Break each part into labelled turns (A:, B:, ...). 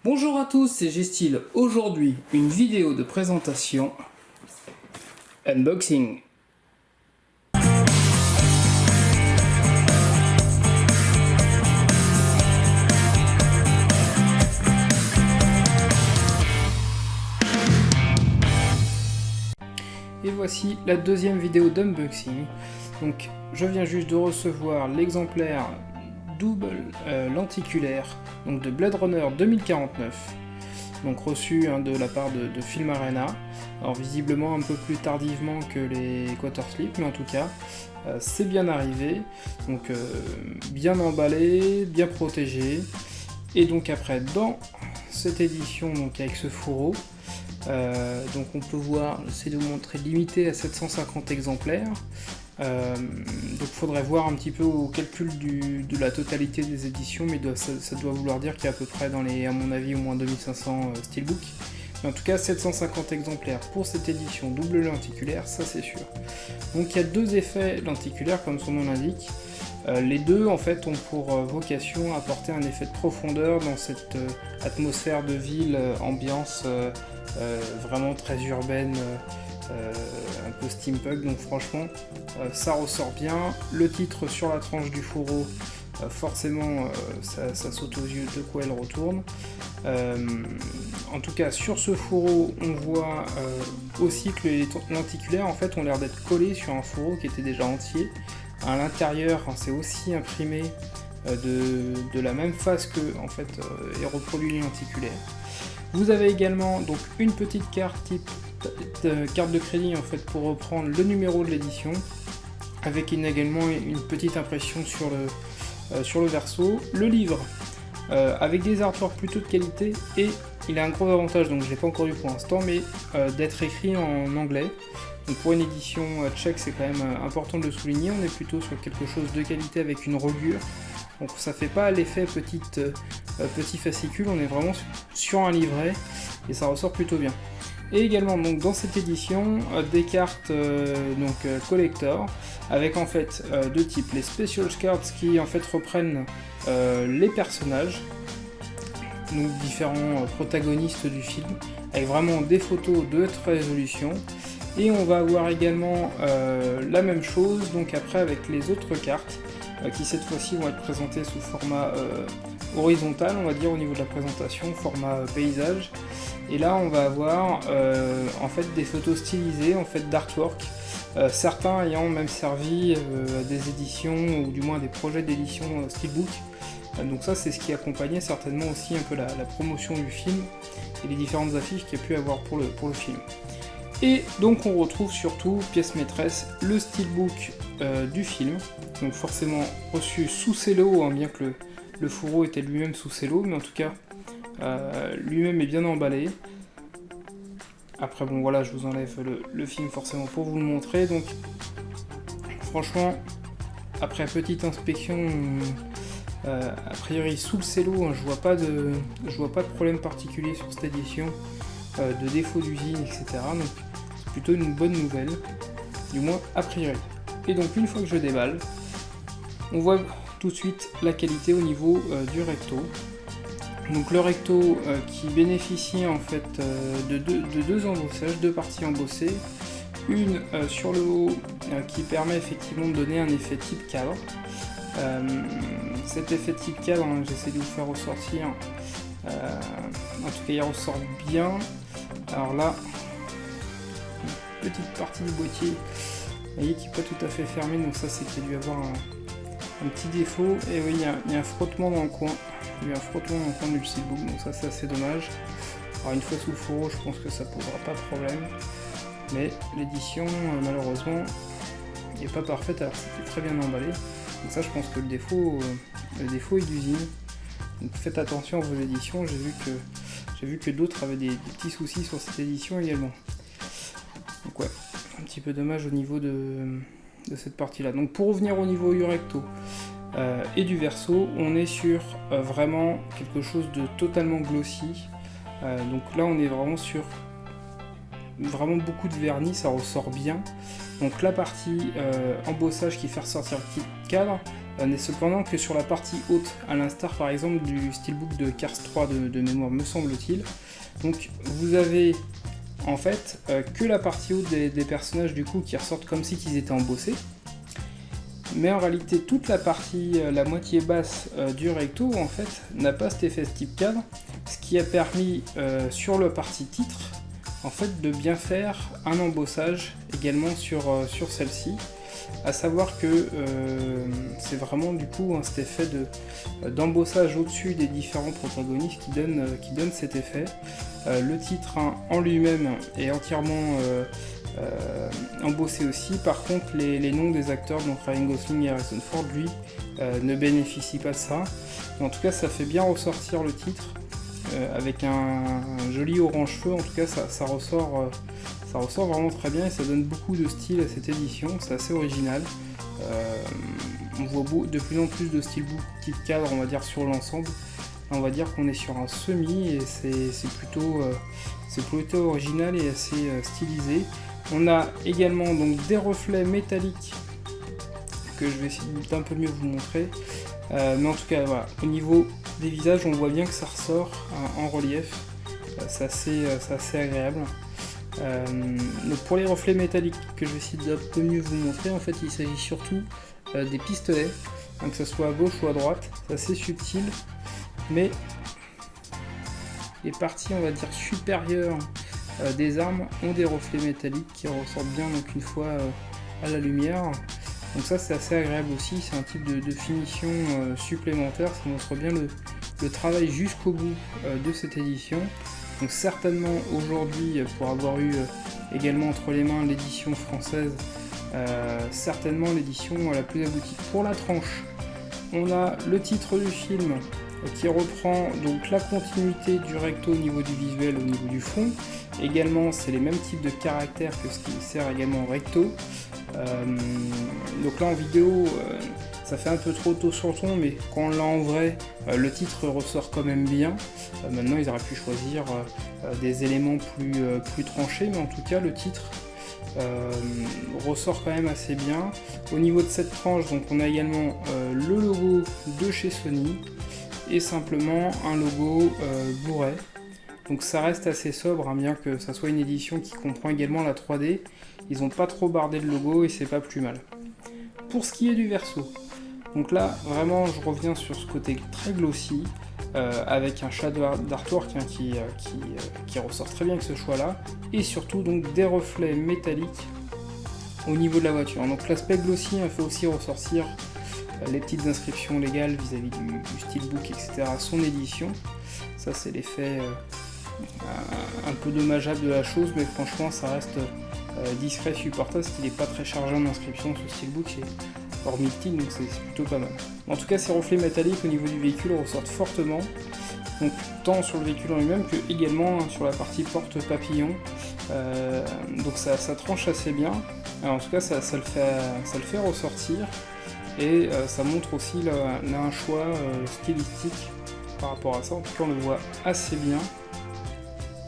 A: Bonjour à tous, c'est G-Style. Aujourd'hui, une vidéo de présentation unboxing. Et voici la deuxième vidéo d'unboxing. Donc, je viens juste de recevoir l'exemplaire double lenticulaire donc de Blade Runner 2049, donc reçu de la part de Film Arena. Alors visiblement un peu plus tardivement que les Quarterslip, mais en tout cas c'est bien arrivé, donc bien emballé, bien protégé. Et donc après, dans cette édition, donc avec ce fourreau, donc on peut voir, j'essaie de vous montrer, limité à 750 exemplaires. Donc il faudrait voir un petit peu au calcul de la totalité des éditions, mais ça doit vouloir dire qu'il y a à peu près, à mon avis, au moins 2500 steelbook. Mais en tout cas 750 exemplaires pour cette édition double lenticulaire, ça c'est sûr. Donc il y a deux effets lenticulaires comme son nom l'indique. Les deux en fait ont pour vocation à apporter un effet de profondeur dans cette atmosphère de ville, ambiance vraiment très urbaine, un peu steampunk, donc franchement ça ressort bien. Le titre sur la tranche du fourreau, forcément ça saute aux yeux de quoi elle retourne. En tout cas sur ce fourreau on voit aussi que les lenticulaires en fait ont l'air d'être collés sur un fourreau qui était déjà entier. À l'intérieur c'est aussi imprimé de la même face que en fait est reproduit les lenticulaires. Vous avez également donc une petite carte type carte de crédit en fait pour reprendre le numéro de l'édition, avec également une petite impression sur le verso. Le livre avec des artworks plutôt de qualité, et il a un gros avantage, donc je l'ai pas encore eu pour l'instant, mais d'être écrit en anglais. Donc pour une édition tchèque, c'est quand même important de le souligner. On est plutôt sur quelque chose de qualité avec une reliure. Donc ça fait pas l'effet petit fascicule, on est vraiment sur un livret et ça ressort plutôt bien. Et également donc dans cette édition des cartes collector, avec en fait deux types, les special cards qui en fait reprennent les personnages, donc différents protagonistes du film, avec vraiment des photos de haute résolution. Et on va avoir également la même chose donc après avec les autres cartes qui cette fois-ci vont être présentées sous format horizontal, on va dire, au niveau de la présentation, format paysage. Et là on va avoir en fait des photos stylisées en fait d'artwork, certains ayant même servi des éditions ou du moins des projets d'édition steelbook. Donc ça c'est ce qui accompagnait certainement aussi un peu la promotion du film et les différentes affiches qu'il y a pu avoir pour le film. Et donc on retrouve surtout, pièce maîtresse, le steelbook du film, donc forcément reçu sous cello, bien que le fourreau était lui-même sous cello, mais en tout cas lui-même est bien emballé. Après bon voilà, je vous enlève le film forcément pour vous le montrer. Donc franchement, après petite inspection, a priori sous le cello, je vois pas de problème particulier sur cette édition, de défaut d'usine, etc. Donc c'est plutôt une bonne nouvelle, du moins a priori. Et donc une fois que je déballe, on voit tout de suite la qualité au niveau du recto. Donc le recto qui bénéficie en fait de deux embossages, deux parties embossées, une sur le haut qui permet effectivement de donner un effet type cadre. Cet effet type cadre, j'essaie de vous faire ressortir, en tout cas il ressort bien. Alors là, une petite partie du boîtier, vous voyez, qui n'est pas tout à fait fermé, donc ça c'est qu'il y a dû avoir un petit défaut. Et oui, il y a un frottement dans le coin, il y a eu un frottement dans le coin du steelbook, donc ça c'est assez dommage. Alors une fois sous le fourreau, je pense que ça posera pas de problème, mais l'édition malheureusement n'est pas parfaite, alors c'était très bien emballé. Donc ça je pense que le défaut est d'usine. Donc faites attention à vos éditions, j'ai vu que d'autres avaient des petits soucis sur cette édition également. Donc ouais, un petit peu dommage au niveau de cette partie là. Donc pour revenir au niveau du recto et du verso, on est sur vraiment quelque chose de totalement glossy. Donc là on est vraiment sur vraiment beaucoup de vernis, ça ressort bien. Donc la partie embossage qui fait ressortir le kit cadre n'est cependant que sur la partie haute, à l'instar par exemple du steelbook de Cars 3 de mémoire me semble-t-il. Donc vous avez en fait que la partie haute des personnages du coup qui ressortent comme si ils étaient embossés. Mais en réalité toute la partie, la moitié basse du recto en fait n'a pas cet effet type cadre, ce qui a permis sur la partie titre en fait de bien faire un embossage également sur celle-ci. À savoir que c'est vraiment du coup cet effet d'embossage au-dessus des différents protagonistes qui donne cet effet. Le titre en lui-même est entièrement embossé aussi. Par contre les noms des acteurs, donc Ryan Gosling et Harrison Ford, lui ne bénéficient pas de ça. Mais en tout cas ça fait bien ressortir le titre avec un joli orange feu. En tout cas ça ressort vraiment très bien et ça donne beaucoup de style à cette édition, c'est assez original. On voit de plus en plus de steelbook type cadre, on va dire, sur l'ensemble. On va dire qu'on est sur un semi et c'est plutôt original et assez stylisé. On a également donc des reflets métalliques que je vais essayer d'un peu mieux vous montrer. Mais en tout cas, voilà, au niveau des visages, on voit bien que ça ressort en relief. C'est assez agréable. Donc pour les reflets métalliques que je vais essayer d'un peu mieux vous montrer, en fait il s'agit surtout des pistolets, donc que ce soit à gauche ou à droite, c'est assez subtil, mais les parties on va dire supérieures des armes ont des reflets métalliques qui ressortent bien donc une fois à la lumière. Donc ça c'est assez agréable aussi, c'est un type de finition supplémentaire, ça montre bien le travail jusqu'au bout de cette édition. Donc certainement aujourd'hui, pour avoir eu également entre les mains l'édition française, certainement l'édition la plus aboutie. Pour la tranche, on a le titre du film qui reprend donc la continuité du recto au niveau du visuel, au niveau du fond. Également, c'est les mêmes types de caractères que ce qui sert également au recto. Donc là en vidéo, ça fait un peu trop tôt sur le ton, mais quand on l'a en vrai, le titre ressort quand même bien. Maintenant, ils auraient pu choisir des éléments plus tranchés, mais en tout cas, le titre ressort quand même assez bien. Au niveau de cette tranche, donc, on a également le logo de chez Sony et simplement un logo Blu-ray. Donc ça reste assez sobre, hein, bien que ça soit une édition qui comprend également la 3D. Ils n'ont pas trop bardé le logo et c'est pas plus mal. Pour ce qui est du verso, donc là vraiment je reviens sur ce côté très glossy, avec un shadow d'artwork hein, qui ressort très bien avec ce choix là, et surtout donc des reflets métalliques au niveau de la voiture. Donc l'aspect glossy fait aussi ressortir les petites inscriptions légales vis-à-vis du steelbook, etc. Son édition. Ça c'est l'effet un peu dommageable de la chose, mais franchement ça reste discret, supportable, parce qu'il n'est pas très chargé en inscription ce steelbook, c'est hormis le titre, donc c'est plutôt pas mal. En tout cas ces reflets métalliques au niveau du véhicule ressortent fortement, donc tant sur le véhicule en lui-même que également sur la partie porte papillon, donc ça tranche assez bien. Alors, en tout cas ça le fait ressortir, et ça montre aussi là un choix stylistique par rapport à ça. En tout cas on le voit assez bien.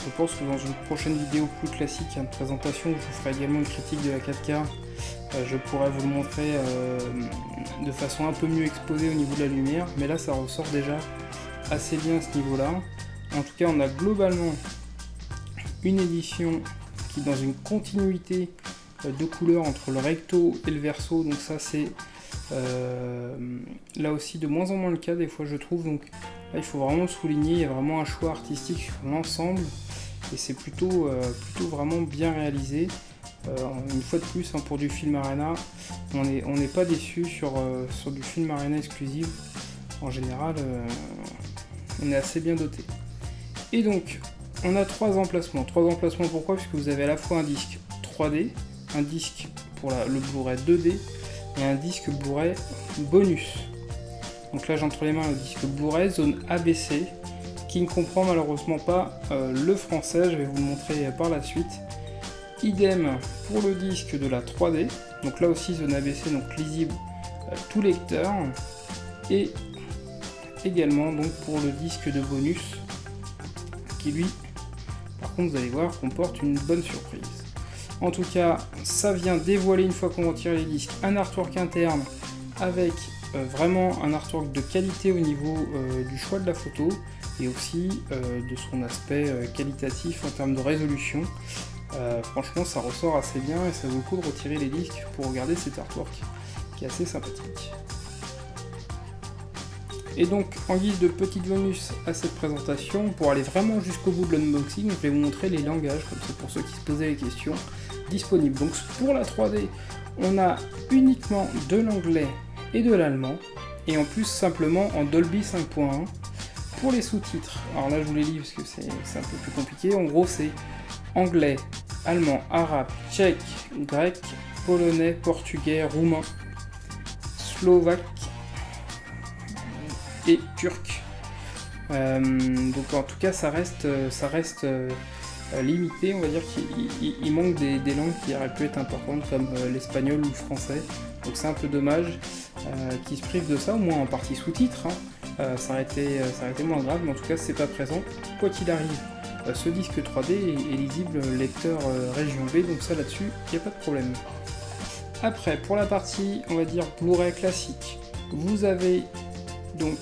A: Je pense que dans une prochaine vidéo plus classique, une présentation où je vous ferai également une critique de la 4K, je pourrais vous le montrer de façon un peu mieux exposée au niveau de la lumière, mais là ça ressort déjà assez bien à ce niveau-là. En tout cas on a globalement une édition qui est dans une continuité de couleurs entre le recto et le verso, donc ça c'est là aussi de moins en moins le cas des fois je trouve, donc là il faut vraiment le souligner, il y a vraiment un choix artistique sur l'ensemble et c'est plutôt vraiment bien réalisé. Une fois de plus hein, pour du film Arena, on n'est pas déçu sur du film Arena exclusive. En général on est assez bien doté. Et donc on a trois emplacements. Pourquoi? Puisque vous avez à la fois un disque 3D, un disque pour le Blu-ray 2D et un disque Blu-ray bonus. Donc là j'ai entre les mains le disque Blu-ray zone ABC qui ne comprend malheureusement pas le français, je vais vous le montrer par la suite. Idem pour le disque de la 3D, donc là aussi zone ABC, donc lisible tout lecteur, et également donc pour le disque de bonus qui lui par par contre vous allez voir, comporte une bonne surprise. En tout cas, ça vient dévoiler une fois qu'on retire les disques un artwork interne avec vraiment un artwork de qualité au niveau du choix de la photo et aussi de son aspect qualitatif en termes de résolution. Franchement ça ressort assez bien et ça vaut le coup de retirer les disques pour regarder cet artwork qui est assez sympathique. Et donc en guise de petite bonus à cette présentation, pour aller vraiment jusqu'au bout de l'unboxing, je vais vous montrer les langages, comme c'est pour ceux qui se posaient les questions, disponibles. Donc pour la 3D, on a uniquement de l'anglais et de l'allemand, et en plus simplement en Dolby 5.1. Pour les sous-titres, alors là je vous les lis parce que c'est un peu plus compliqué, en gros c'est anglais, allemand, arabe, tchèque, grec, polonais, portugais, roumain, slovaque et turc. Donc en tout cas ça reste limité, on va dire qu'il manque des langues qui auraient pu être importantes comme l'espagnol ou le français, donc c'est un peu dommage qu'ils se privent de ça, au moins en partie sous-titres, hein. Ça aurait été moins grave, mais en tout cas c'est pas présent. Quoi qu'il arrive, ce disque 3D est lisible lecteur région B, donc ça là-dessus, il n'y a pas de problème. Après, pour la partie, on va dire Blu-ray classique, vous avez donc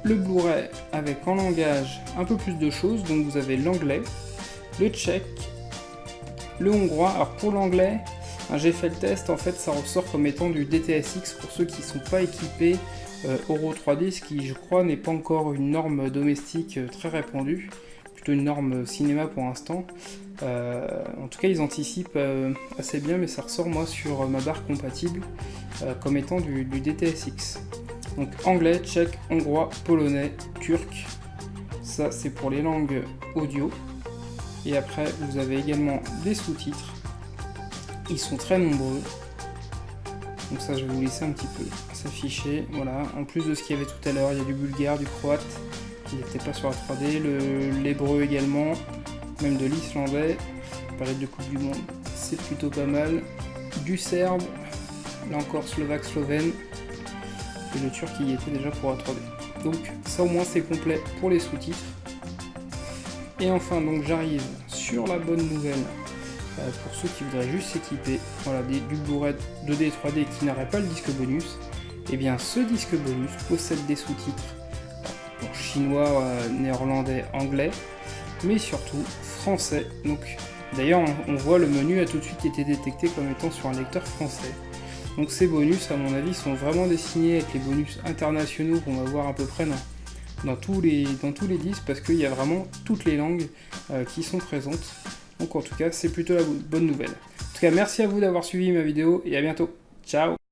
A: le Blu-ray avec en langage un peu plus de choses, donc vous avez l'anglais, le tchèque, le hongrois. Alors pour l'anglais, j'ai fait le test, en fait ça ressort comme étant du DTSX pour ceux qui ne sont pas équipés Euro 3D, ce qui je crois n'est pas encore une norme domestique très répandue, plutôt une norme cinéma pour l'instant. En tout cas ils anticipent assez bien, mais ça ressort moi sur ma barre compatible comme étant du DTSX. Donc anglais, tchèque, hongrois, polonais, turc, ça c'est pour les langues audio. Et après vous avez également des sous-titres, ils sont très nombreux. Donc ça je vais vous laisser un petit peu s'afficher, voilà. En plus de ce qu'il y avait tout à l'heure, il y a du bulgare, du croate, qui n'était pas sur la 3D, l'hébreu également, même de l'islandais, période de Coupe du Monde, c'est plutôt pas mal, du serbe, là encore slovaque, slovène, et le turc qui y était déjà pour la 3D. Donc ça au moins c'est complet pour les sous-titres. Et enfin donc j'arrive sur la bonne nouvelle pour ceux qui voudraient juste s'équiper, voilà, du Blu-ray 2D 3D qui n'aurait pas le disque bonus. Et bien ce disque bonus possède des sous-titres en chinois, néerlandais, anglais, mais surtout français. Donc d'ailleurs on voit le menu a tout de suite été détecté comme étant sur un lecteur français. Donc ces bonus à mon avis sont vraiment dessinés avec les bonus internationaux qu'on va voir à peu près dans tous les disques, parce qu'il y a vraiment toutes les langues qui sont présentes. Donc en tout cas c'est plutôt la bonne nouvelle. En tout cas merci à vous d'avoir suivi ma vidéo et à bientôt. Ciao.